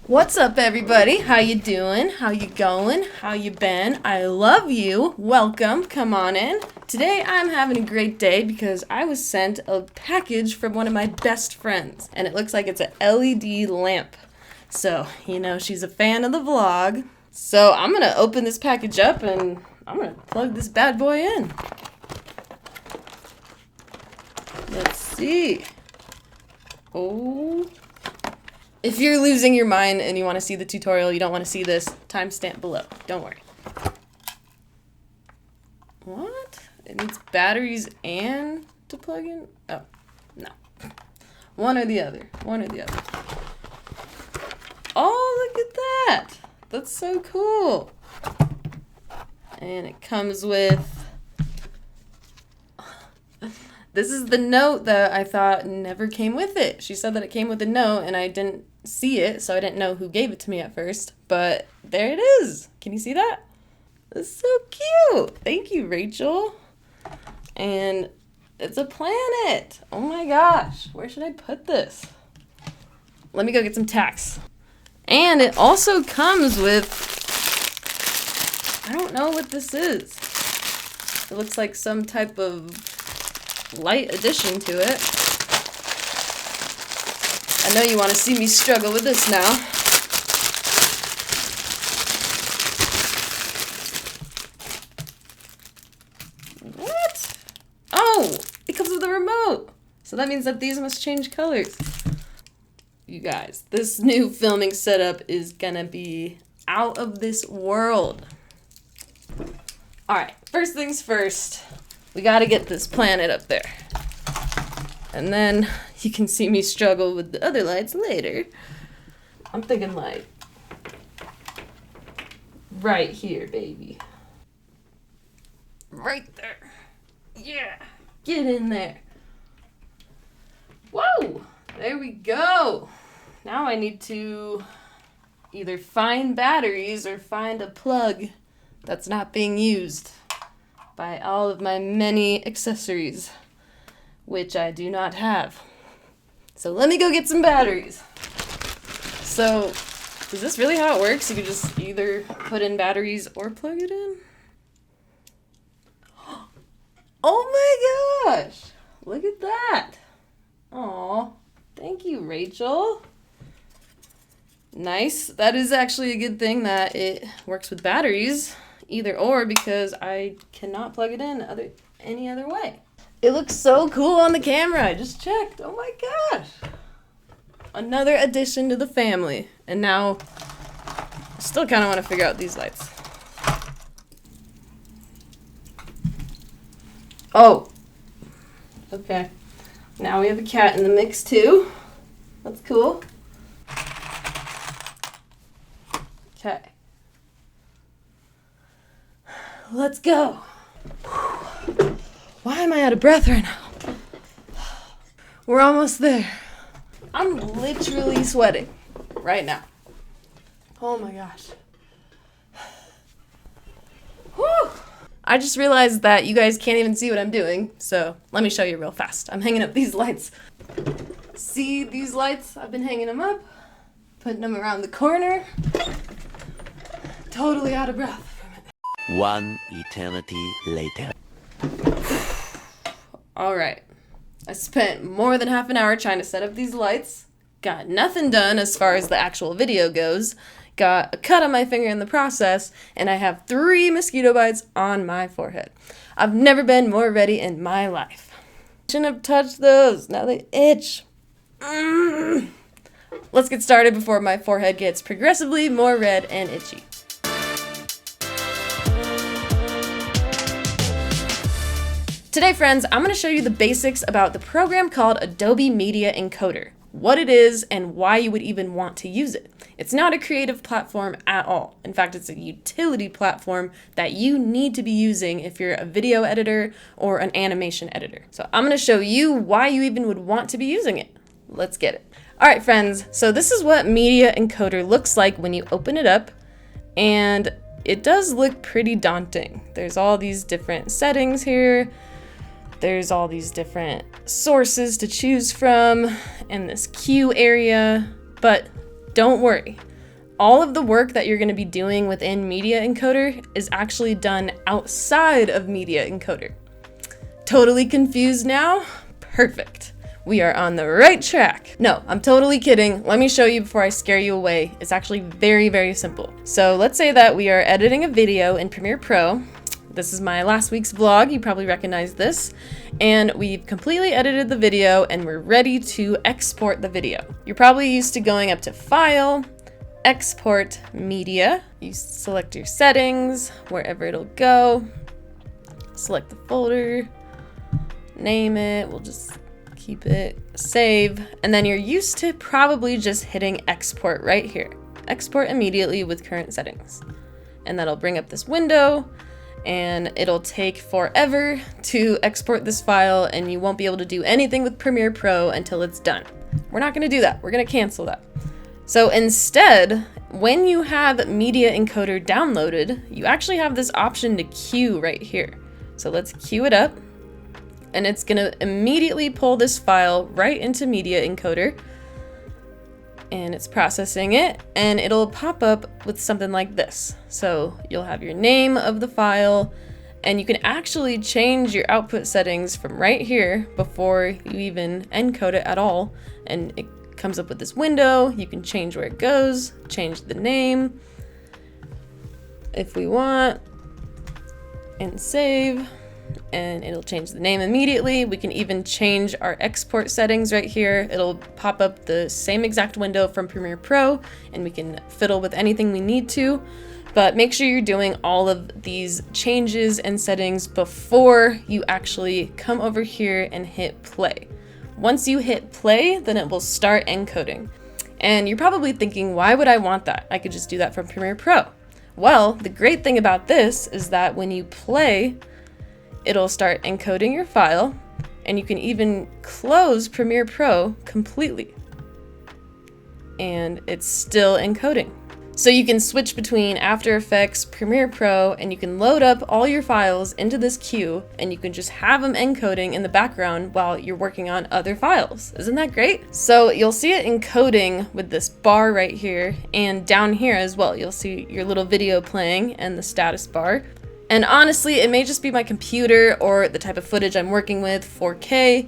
What's up, everybody? How you doing? How you going? How you been? I love you. Welcome. Come on in. Today I'm having a great day because I was sent a package from one of my best friends, and it looks like it's an LED lamp. So, you know, she's a fan of the vlog. So I'm gonna open this package up and I'm gonna plug this bad boy in. Let's see. Oh. If you're losing your mind and you want to see the tutorial, you don't want to see this, timestamp below. Don't worry. What? It needs batteries and to plug in? Oh, no. One or the other. One or the other. Oh, look at that. That's so cool. And it comes with... This is the note that I thought never came with it. She said that it came with a note and I didn't see it, so I didn't know who gave it to me at first. But there it is. Can you see that? It's so cute. Thank you, Rachel. And it's a planet. Oh my gosh. Where should I put this? Let me go get some tacks. And it also comes with... I don't know what this is. It looks like some type of light addition to it. I know you want to see me struggle with this now. What? Oh, it comes with a remote. So that means that these must change colors. You guys, this new filming setup is gonna be out of this world. Alright, first things first. We gotta get this planet up there. And then you can see me struggle with the other lights later. I'm thinking like right here, baby. Right there. Yeah. Get in there. Whoa! There we go. Now I need to either find batteries or find a plug that's not being used by all of my many accessories, which I do not have. So let me go get some batteries. So, is this really how it works? You can just either put in batteries or plug it in? Oh my gosh! Look at that! Aw, thank you, Rachel. Nice. That is actually a good thing that it works with batteries. Either or, because I cannot plug it in any other way. It looks so cool on the camera. I just checked. Oh my gosh. Another addition to the family. And now I still kind of want to figure out these lights. Oh. Okay. Now we have a cat in the mix too. That's cool. Okay. Let's go. Why am I out of breath right now? We're almost there. I'm literally sweating right now. Oh my gosh. Whew. I just realized that you guys can't even see what I'm doing, so let me show you real fast. I'm hanging up these lights. See these lights? I've been hanging them up, putting them around the corner. Totally out of breath. One eternity later. Alright. I spent more than half an hour trying to set up these lights. Got nothing done as far as the actual video goes. Got a cut on my finger in the process. And I have 3 mosquito bites on my forehead. I've never been more ready in my life. Shouldn't have touched those. Now they itch. Let's get started before my forehead gets progressively more red and itchy. Today, friends, I'm going to show you the basics about the program called Adobe Media Encoder, what it is, and why you would even want to use it. It's not a creative platform at all. In fact, it's a utility platform that you need to be using if you're a video editor or an animation editor. So I'm going to show you why you even would want to be using it. Let's get it. All right, friends, so this is what Media Encoder looks like when you open it up, and it does look pretty daunting. There's all these different settings here. There's all these different sources to choose from in this queue area, but don't worry. all of the work that you're going to be doing within Media Encoder is actually done outside of Media Encoder. Totally confused now? Perfect. We are on the right track. No, I'm totally kidding. Let me show you before I scare you away. It's actually very, very simple. So let's say that we are editing a video in Premiere Pro. This is my last week's vlog. You probably recognize this. And we've completely edited the video and we're ready to export the video. You're probably used to going up to File, Export Media. You select your settings, wherever it'll go. Select the folder, name it. We'll just keep it, save. And then you're used to probably just hitting export right here. Export immediately with current settings. And that'll bring up this window. And it'll take forever to export this file and you won't be able to do anything with Premiere Pro until it's done. We're not going to do that. We're going to cancel that. So instead, when you have Media Encoder downloaded, you actually have this option to queue right here. So let's queue it up and it's going to immediately pull this file right into Media Encoder. And it's processing it and it'll pop up with something like this. So you'll have your name of the file and you can actually change your output settings from right here before you even encode it at all. And it comes up with this window. You can change where it goes, change the name if we want, and save. And it'll change the name immediately. We can even change our export settings right here. It'll pop up the same exact window from Premiere Pro and we can fiddle with anything we need to. But make sure you're doing all of these changes and settings before you actually come over here and hit play. Once you hit play, then it will start encoding. And you're probably thinking, why would I want that? I could just do that from Premiere Pro. Well, the great thing about this is that when you play, it'll start encoding your file and you can even close Premiere Pro completely and it's still encoding. So you can switch between After Effects, Premiere Pro, and you can load up all your files into this queue and you can just have them encoding in the background while you're working on other files. Isn't that great? So you'll see it encoding with this bar right here and down here as well. You'll see your little video playing and the status bar. And honestly, it may just be my computer or the type of footage I'm working with, 4K,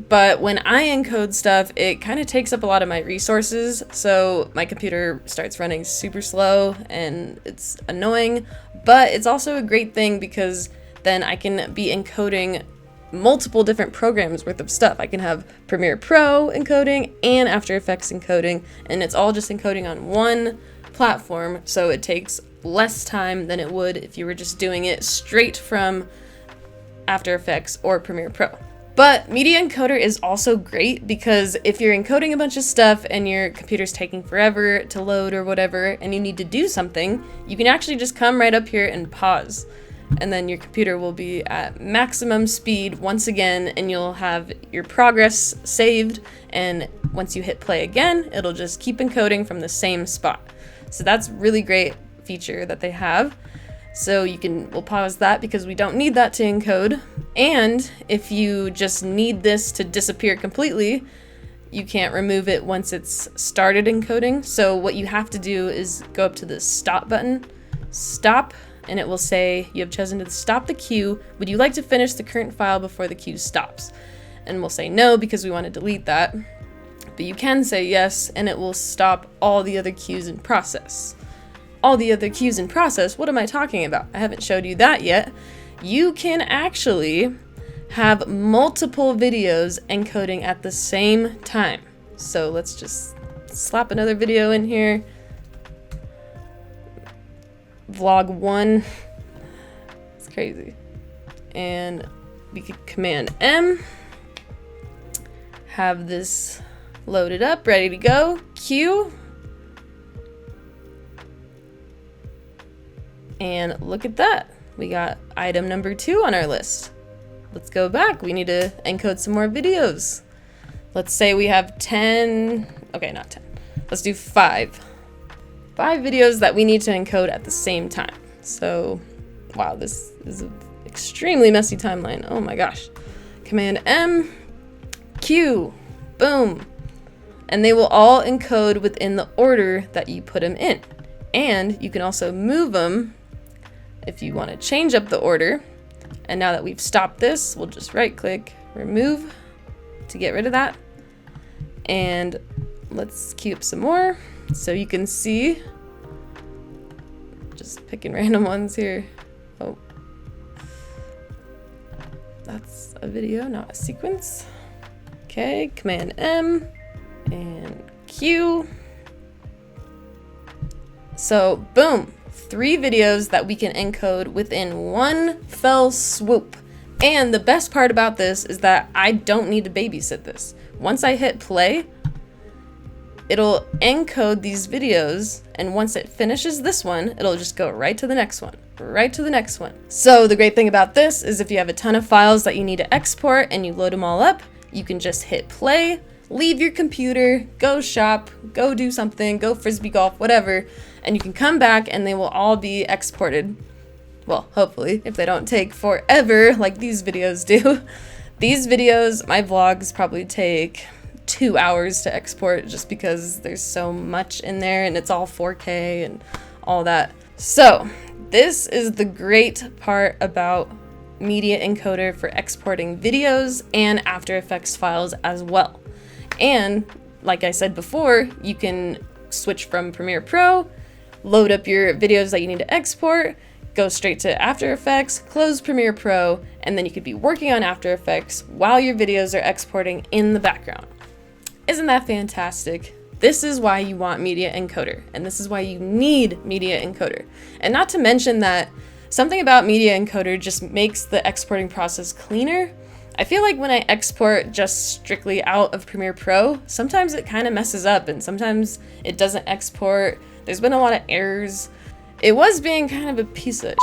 but when I encode stuff, it kind of takes up a lot of my resources, so my computer starts running super slow and it's annoying, but it's also a great thing because then I can be encoding multiple different programs worth of stuff. I can have Premiere Pro encoding and After Effects encoding, and it's all just encoding on one platform, so it takes less time than it would if you were just doing it straight from After Effects or Premiere Pro. But Media Encoder is also great because if you're encoding a bunch of stuff and your computer's taking forever to load or whatever and you need to do something, you can actually just come right up here and pause. And then your computer will be at maximum speed once again and you'll have your progress saved, and once you hit play again, it'll just keep encoding from the same spot. So that's really great feature that they have. So we'll pause that because we don't need that to encode. And if you just need this to disappear completely, you can't remove it once it's started encoding. So what you have to do is go up to the stop button, stop, and it will say you have chosen to stop the queue. Would you like to finish the current file before the queue stops? And we'll say no because we want to delete that. But you can say yes, and it will stop all the other queues in process. All the other queues in process, what am I talking about? I haven't showed you that yet. You can actually have multiple videos encoding at the same time. So let's just slap another video in here. Vlog 1. It's crazy. And we could Command M. Have this loaded up, ready to go. Queue. And look at that. We got item number 2 on our list. Let's go back. We need to encode some more videos. Let's say we have 10, okay, not 10. Let's do 5. 5 videos that we need to encode at the same time. So, wow, this is an extremely messy timeline. Oh my gosh. Command M, Q, boom. and they will all encode within the order that you put them in. And you can also move them if you want to change up the order. And now that we've stopped this, we'll just right click, remove to get rid of that. And let's queue up some more so you can see. Just picking random ones here. Oh, that's a video, not a sequence. Okay, Command M and Q. So boom, 3 videos that we can encode within one fell swoop. And the best part about this is that I don't need to babysit this. Once I hit play, it'll encode these videos, and once it finishes this one, it'll just go right to the next one, right to the next one. So the great thing about this is if you have a ton of files that you need to export and you load them all up, you can just hit play, leave your computer, go shop, go do something, go frisbee golf, whatever, and you can come back and they will all be exported. Well, hopefully, if they don't take forever like these videos do. These videos, my vlogs probably take 2 hours to export just because there's so much in there and it's all 4K and all that. So this is the great part about Media Encoder for exporting videos and After Effects files as well. And like I said before, you can switch from Premiere Pro, load up your videos that you need to export, go straight to After Effects, close Premiere Pro, and then you could be working on After Effects while your videos are exporting in the background. Isn't that fantastic? This is why you want Media Encoder, and this is why you need Media Encoder. And not to mention that something about Media Encoder just makes the exporting process cleaner. I feel like when I export just strictly out of Premiere Pro, sometimes it kind of messes up and sometimes it doesn't export. There's been a lot of errors. It was being kind of a piece of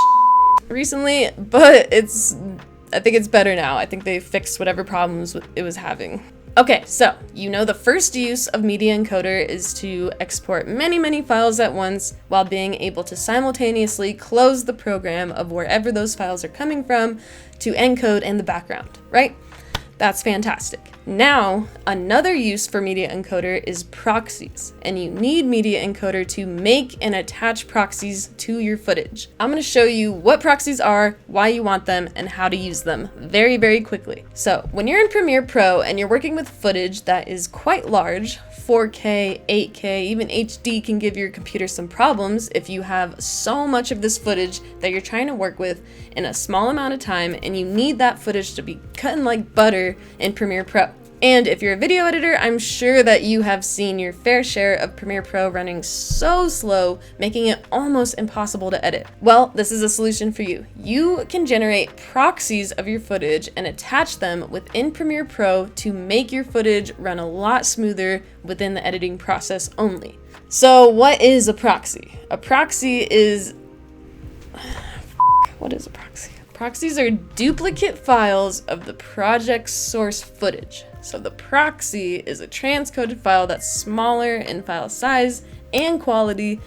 recently, but I think it's better now. I think they fixed whatever problems it was having. Okay, so you know the first use of Media Encoder is to export many files at once while being able to simultaneously close the program of wherever those files are coming from to encode in the background, right? That's fantastic. Now, another use for Media Encoder is proxies, and you need Media Encoder to make and attach proxies to your footage. I'm going to show you what proxies are, why you want them, and how to use them very quickly. So, when you're in Premiere Pro and you're working with footage that is quite large, 4K, 8K, even HD can give your computer some problems if you have so much of this footage that you're trying to work with in a small amount of time and you need that footage to be cutting like butter in Premiere Pro. And if you're a video editor, I'm sure that you have seen your fair share of Premiere Pro running so slow, making it almost impossible to edit. Well, this is a solution for you. You can generate proxies of your footage and attach them within Premiere Pro to make your footage run a lot smoother within the editing process only. So what is a proxy? A proxy is... What is a proxy? Proxies are duplicate files of the project's source footage. So the proxy is a transcoded file that's smaller in file size and quality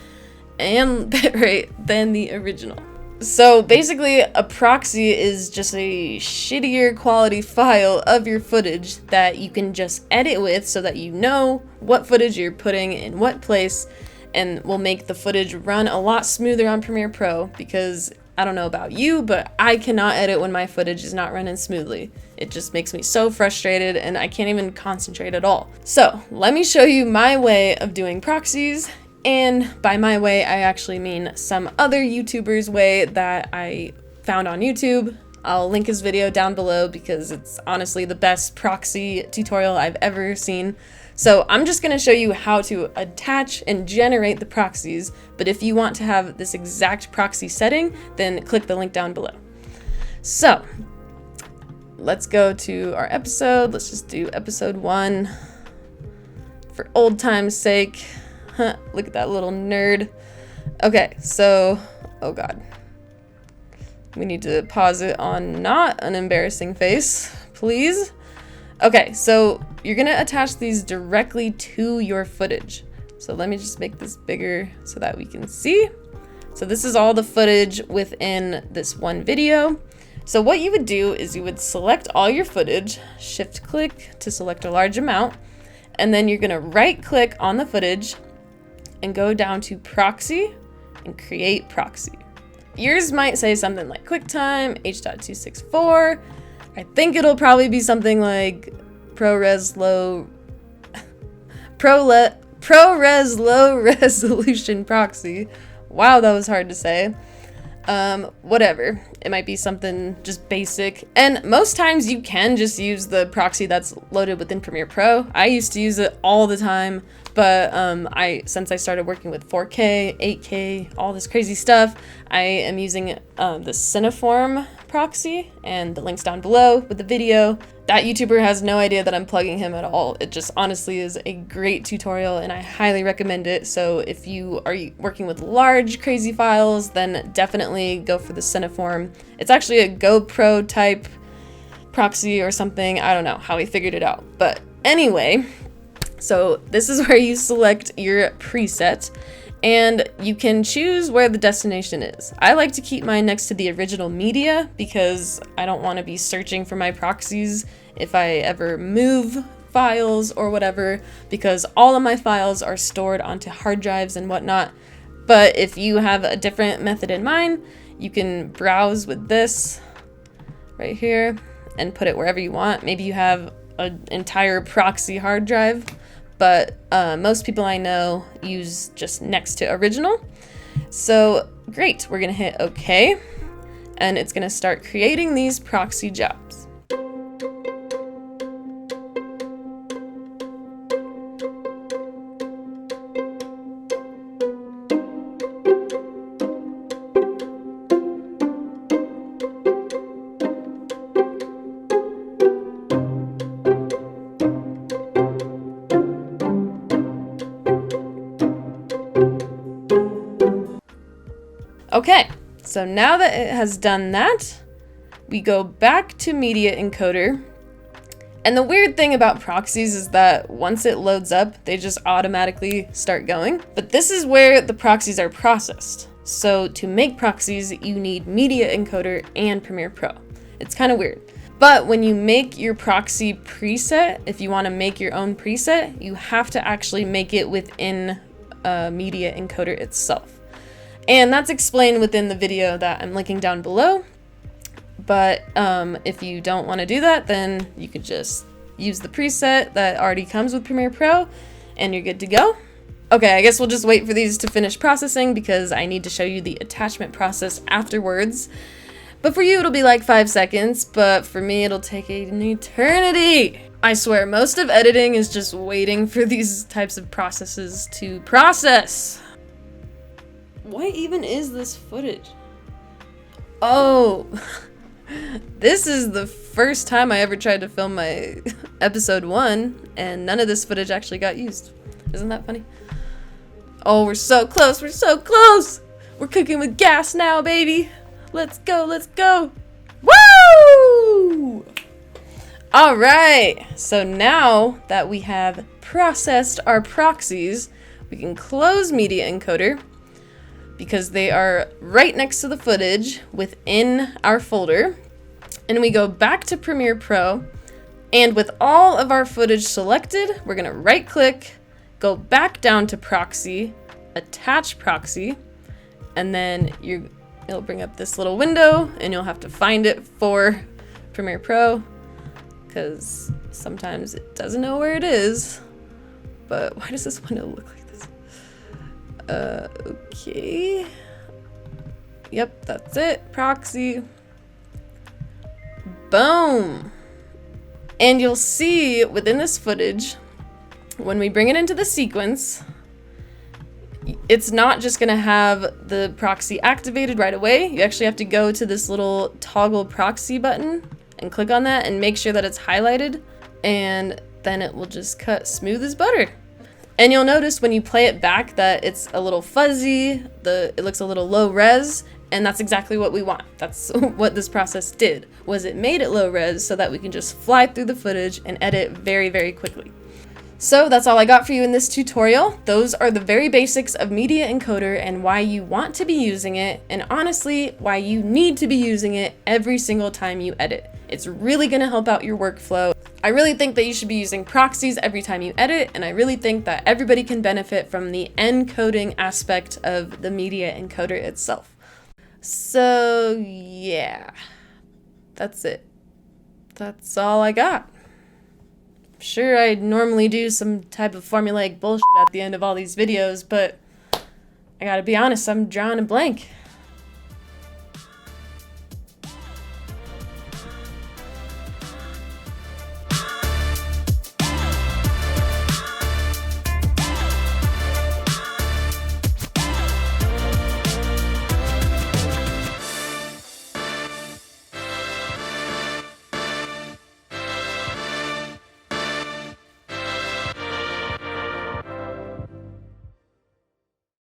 and bitrate than the original. So basically, a proxy is just a shittier quality file of your footage that you can just edit with so that you know what footage you're putting in what place, and will make the footage run a lot smoother on Premiere Pro, because I don't know about you, but I cannot edit when my footage is not running smoothly. It just makes me so frustrated and I can't even concentrate at all. So let me show you my way of doing proxies. And by my way, I actually mean some other YouTuber's way that I found on YouTube. I'll link his video down below because it's honestly the best proxy tutorial I've ever seen. So I'm just going to show you how to attach and generate the proxies, but if you want to have this exact proxy setting, then click the link down below. So let's go to our episode. Let's just do episode 1 for old time's sake. Look at that little nerd. Okay, so, oh god. We need to pause it on not an embarrassing face, please. Okay, so you're gonna attach these directly to your footage. So let me just make this bigger so that we can see. So this is all the footage within this one video. So what you would do is you would select all your footage, shift click to select a large amount, and then you're gonna right click on the footage and go down to Proxy and create Proxy. Yours might say something like QuickTime, H.264. I think it'll probably be something like ProRes low resolution proxy. Wow, that was hard to say. Whatever. It might be something just basic. And most times you can just use the proxy that's loaded within Premiere Pro. I used to use it all the time, but since I started working with 4K, 8K, all this crazy stuff, I am using the Cineform proxy, and the link's down below with the video. That YouTuber has no idea that I'm plugging him at all. It just honestly is a great tutorial, and I highly recommend it. So if you are working with large, crazy files, then definitely go for the Cineform. It's actually a GoPro type proxy or something. I don't know how he figured it out. But anyway, so this is where you select your preset, and you can choose where the destination is. I like to keep mine next to the original media because I don't want to be searching for my proxies if I ever move files or whatever, because all of my files are stored onto hard drives and whatnot. But if you have a different method in mind, you can browse with this right here and put it wherever you want. Maybe you have an entire proxy hard drive, but most people I know use just next to original. So great, we're gonna hit OK, and it's gonna start creating these proxy jobs. Okay, so now that it has done that, we go back to Media Encoder. And the weird thing about proxies is that once it loads up, they just automatically start going. But this is where the proxies are processed. So to make proxies, you need Media Encoder and Premiere Pro. It's kind of weird. But when you make your proxy preset, if you want to make your own preset, you have to actually make it within Media Encoder itself. And that's explained within the video that I'm linking down below. But if you don't want to do that, then you could just use the preset that already comes with Premiere Pro and you're good to go. Okay, I guess we'll just wait for these to finish processing because I need to show you the attachment process afterwards. But for you, it'll be like 5 seconds, but for me, it'll take an eternity. I swear, most of editing is just waiting for these types of processes to process. What even is this footage? Oh, this is the first time I ever tried to film my episode 1, and none of this footage actually got used. Isn't that funny? Oh, we're so close, we're so close! We're cooking with gas now, baby! Let's go, let's go! Woo! Alright, so now that we have processed our proxies, we can close Media Encoder, because they are right next to the footage within our folder. And we go back to Premiere Pro, and with all of our footage selected, we're gonna right click, go back down to Proxy, attach Proxy, and then it'll bring up this little window, and you'll have to find it for Premiere Pro, because sometimes it doesn't know where it is. But why does this window look like this? Okay. Yep, that's it. Proxy. Boom. And you'll see within this footage, when we bring it into the sequence, it's not just gonna have the proxy activated right away. You actually have to go to this little toggle proxy button and click on that and make sure that it's highlighted, and then it will just cut smooth as butter. And you'll notice when you play it back that it's a little fuzzy, it looks a little low res, and that's exactly what we want. That's what this process did, was it made it low res so that we can just fly through the footage and edit very, very quickly. So that's all I got for you in this tutorial. Those are the very basics of Media Encoder and why you want to be using it, and honestly, why you need to be using it every single time you edit. It's really gonna help out your workflow. I really think that you should be using proxies every time you edit, and I really think that everybody can benefit from the encoding aspect of the media encoder itself. So yeah, that's it. That's all I got. Sure, I'd normally do some type of formulaic bullshit at the end of all these videos, but I gotta be honest, I'm drawing a blank.